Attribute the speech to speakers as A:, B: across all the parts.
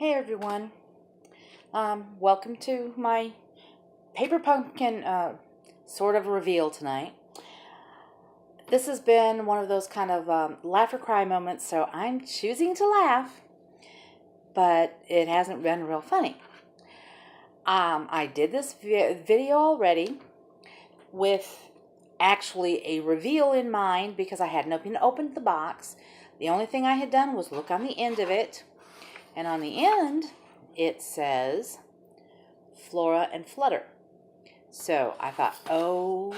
A: Hey everyone, welcome to my Paper Pumpkin sort of reveal tonight. This has been one of those kind of laugh or cry moments, so I'm choosing to laugh, but it hasn't been real funny. I did this video already with actually a reveal in mind because I hadn't opened the box. The only thing I had done was look on the end of it, and on the end it says Flora and Flutter. So I thought, oh,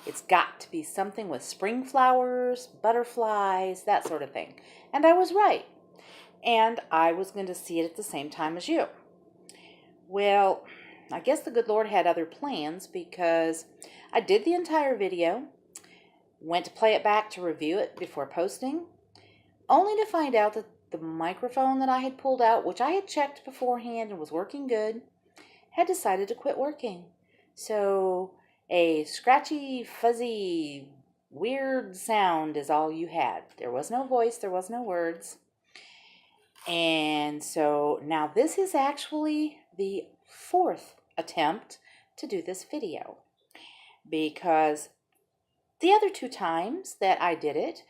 A: it's got to be something with spring flowers, butterflies, that sort of thing. And I was right. And I was going to see it at the same time as you. Well, I guess the good Lord had other plans because I did the entire video, went to play it back to review it before posting, only to find out that the microphone that I had pulled out, which I had checked beforehand and was working good, had decided to quit working. So a scratchy, fuzzy, weird sound is all you had. There was no voice, there was no words. And so now this is actually the fourth attempt to do this video, because the other two times that I did it,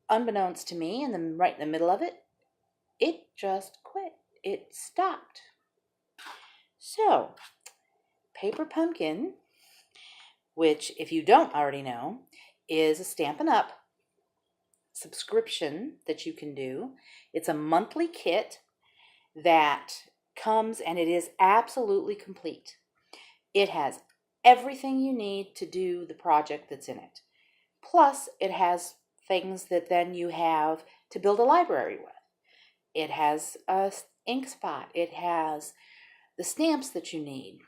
A: unbeknownst to me, right in the middle of it, it just quit. It stopped. So Paper Pumpkin, which, if you don't already know, is a Stampin' Up! Subscription that you can do. It's a monthly kit that comes, and it is absolutely complete. It has everything you need to do the project that's in it. Plus, it has things that then you have to build a library with. It has a ink spot. It has the stamps that you need.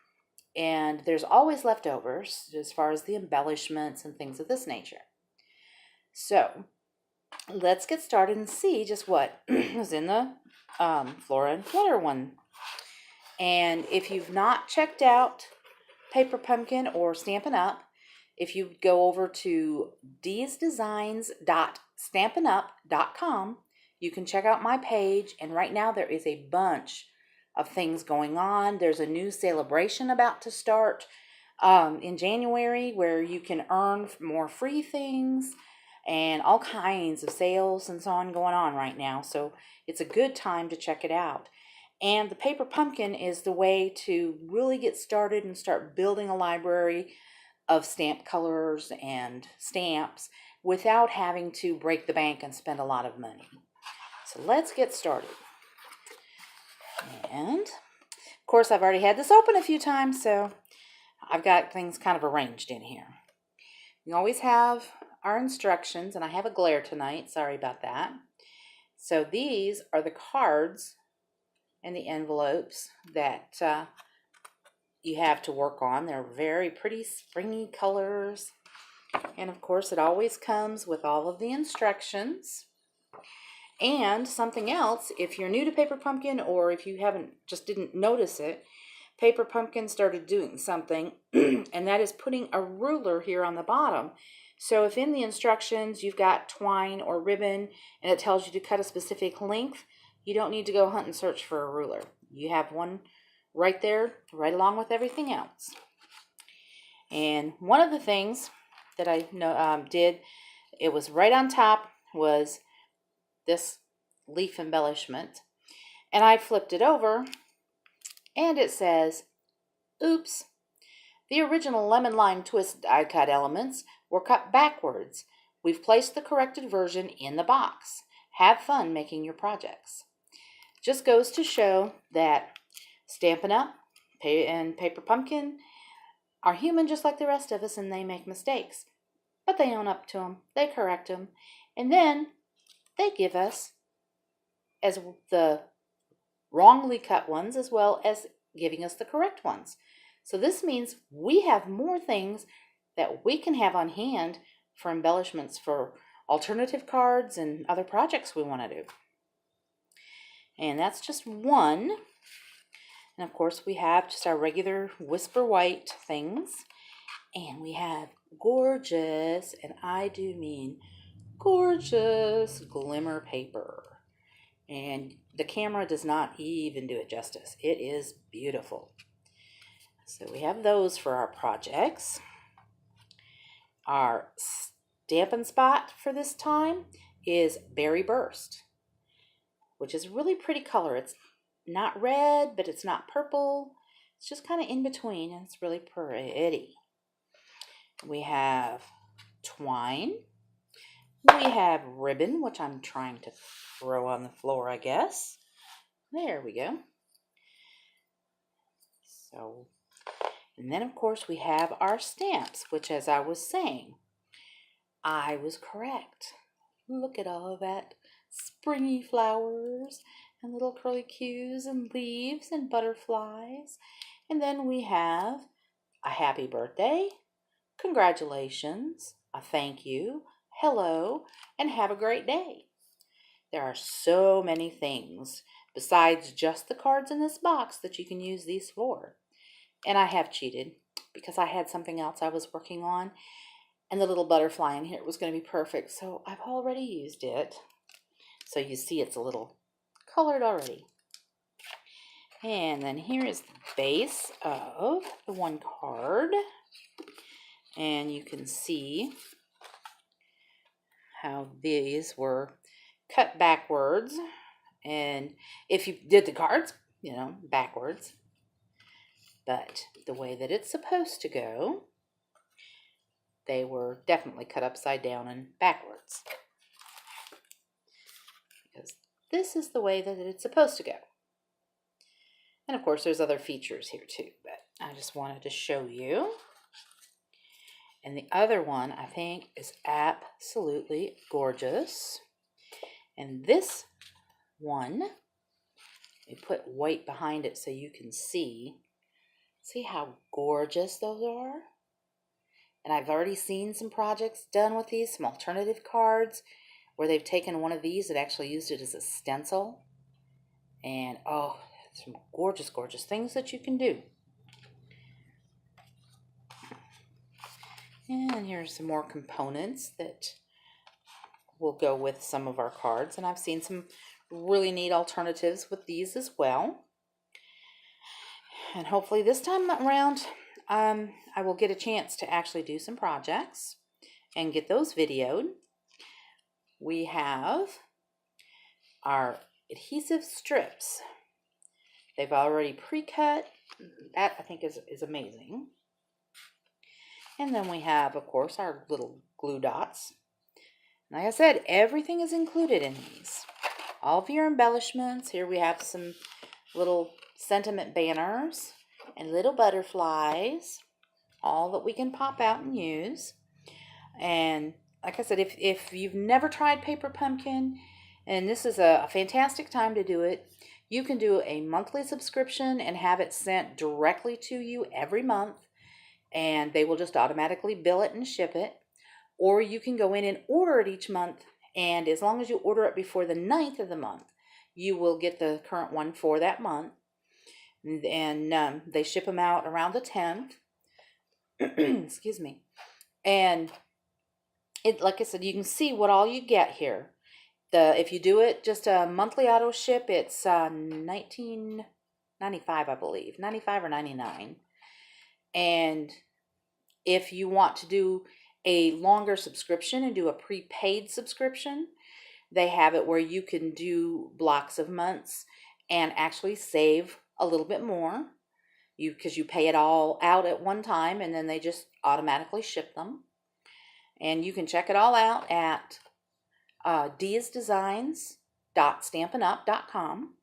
A: And there's always leftovers as far as the embellishments and things of this nature. So let's get started and see just what was in the Flora and Flutter one. And if you've not checked out Paper Pumpkin or Stampin' Up, if you go over to deesdesigns.stampinup.com, you can check out my page. And right now there is a bunch of things going on. There's a new celebration about to start in January where you can earn more free things and all kinds of sales and so on going on right now. So it's a good time to check it out. And the Paper Pumpkin is the way to really get started and start building a library of stamp colors and stamps without having to break the bank and spend a lot of money. So let's get started. And of course, I've already had this open a few times, so I've got things kind of arranged in here. We always have our instructions, and I have a glare tonight. Sorry about that. So these are the cards and the envelopes that you have to work on. They're very pretty springy colors. And of course, it always comes with all of the instructions. And something else, if you're new to Paper Pumpkin, or if you didn't notice it, Paper Pumpkin started doing something, and that is putting a ruler here on the bottom. So if in the instructions you've got twine or ribbon, and it tells you to cut a specific length, you don't need to go hunt and search for a ruler. You have one right there, right along with everything else. And one of the things that I did, it was right on top, was this leaf embellishment, and I flipped it over and it says, oops, the original lemon lime twist die cut elements were cut backwards. We've placed the corrected version in the box. Have fun making your projects. Just goes to show that Stampin' Up! And Paper Pumpkin are human just like the rest of us, and they make mistakes, but they own up to them, they correct them, and then they give us as the wrongly cut ones as well as giving us the correct ones. So this means we have more things that we can have on hand for embellishments for alternative cards and other projects we want to do. And that's just one. And of course we have just our regular Whisper White things. And we have gorgeous, and I do mean gorgeous, glimmer paper. And the camera does not even do it justice. It is beautiful. So we have those for our projects. Our Stampin' Spot for this time is Berry Burst, which is a really pretty color. It's not red, but it's not purple. It's just kind of in between, and it's really pretty. We have Twine. We have Ribbon, which I'm trying to throw on the floor, I guess. There we go. So, and then of course we have our stamps, which, as I was saying, I was correct. Look at all of that springy flowers and little curlicues and leaves and butterflies. And then we have a happy birthday, congratulations, a thank you, hello, and have a great day. There are so many things besides just the cards in this box that you can use these for. And I have cheated because I had something else I was working on, and the little butterfly in here was going to be perfect. So I've already used it. So you see it's a little colored already. And then here is the base of the one card. And you can see how these were cut backwards. And if you did the cards, backwards. But the way that it's supposed to go, they were definitely cut upside down and backwards. Because this is the way that it's supposed to go. And of course there's other features here too, but I just wanted to show you. And the other one I think is absolutely gorgeous. And this one, we put white behind it so you can see how gorgeous those are. And I've already seen some projects done with these, some alternative cards, where they've taken one of these and actually used it as a stencil. And oh, some gorgeous, gorgeous things that you can do. And here's some more components that will go with some of our cards. And I've seen some really neat alternatives with these as well. And hopefully this time around, I will get a chance to actually do some projects and get those videoed. We have our adhesive strips. They've already pre-cut. That I think is amazing. And then we have, of course, our little glue dots. Like I said, everything is included in these. All of your embellishments. Here we have some little sentiment banners and little butterflies, all that we can pop out and use. And like I said, if you've never tried Paper Pumpkin, and this is a fantastic time to do it, you can do a monthly subscription and have it sent directly to you every month, and they will just automatically bill it and ship it. Or you can go in and order it each month, and as long as you order it before the 9th of the month, you will get the current one for that month. And they ship them out around the 10th. Excuse me. And it, like I said, you can see what all you get here. If you do it just a monthly auto ship, it's $19.95, I believe, 95 or 99. And if you want to do a longer subscription and do a prepaid subscription, they have it where you can do blocks of months and actually save a little bit more, because you pay it all out at one time and then they just automatically ship them. And you can check it all out at diasdesigns.stampinup.com.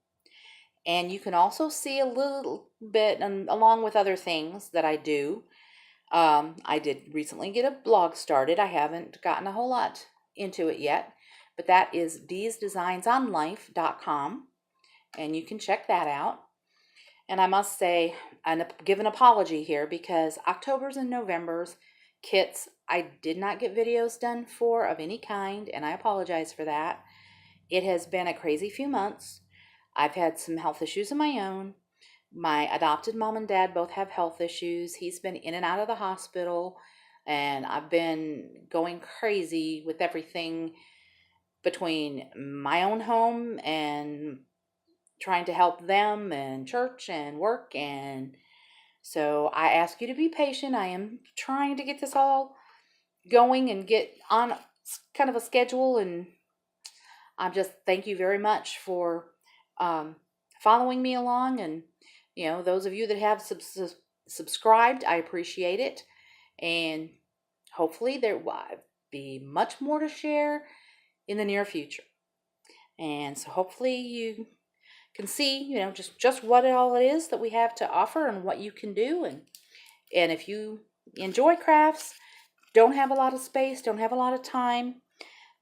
A: And you can also see a little bit, and along with other things that I do. I did recently get a blog started. I haven't gotten a whole lot into it yet, but that is diasdesignsonlife.com, and you can check that out. And I must say, and give an apology here, because October's and November's kits I did not get videos done for of any kind, and I apologize for that. It has been a crazy few months. I've had some health issues of my own. My adopted mom and dad both have health issues. He's been in and out of the hospital, and I've been going crazy with everything between my own home and trying to help them and church and work. And so I ask you to be patient. I am trying to get this all going and get on kind of a schedule. And I'm just thank you very much for following me along. And, those of you that have subscribed, I appreciate it. And hopefully there will be much more to share in the near future. And so hopefully you can see, just what all it is that we have to offer and what you can do. And if you enjoy crafts, don't have a lot of space, don't have a lot of time,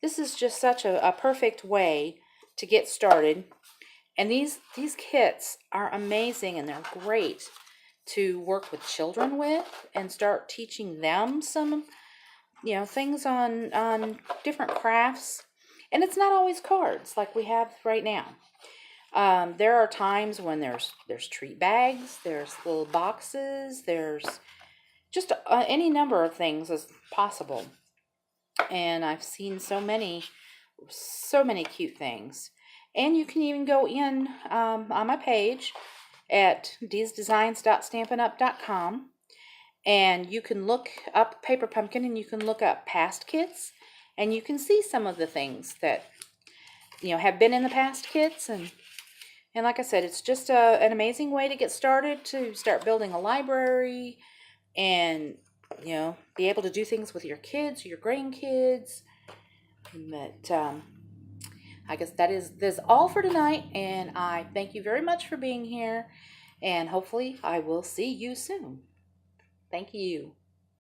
A: this is just such a perfect way to get started. And these kits are amazing, and they're great to work with children with and start teaching them some, things on different crafts. And it's not always cards like we have right now. There are times when there's treat bags, there's little boxes, there's just any number of things as possible. And I've seen so many cute things. And you can even go in on my page at deesdesigns.stampinup.com, and you can look up Paper Pumpkin, and you can look up past kits, and you can see some of the things that have been in the past kits. And like I said, it's just an amazing way to get started, to start building a library and be able to do things with your kids, your grandkids. But I guess that's all for tonight, and I thank you very much for being here, and hopefully I will see you soon. Thank you.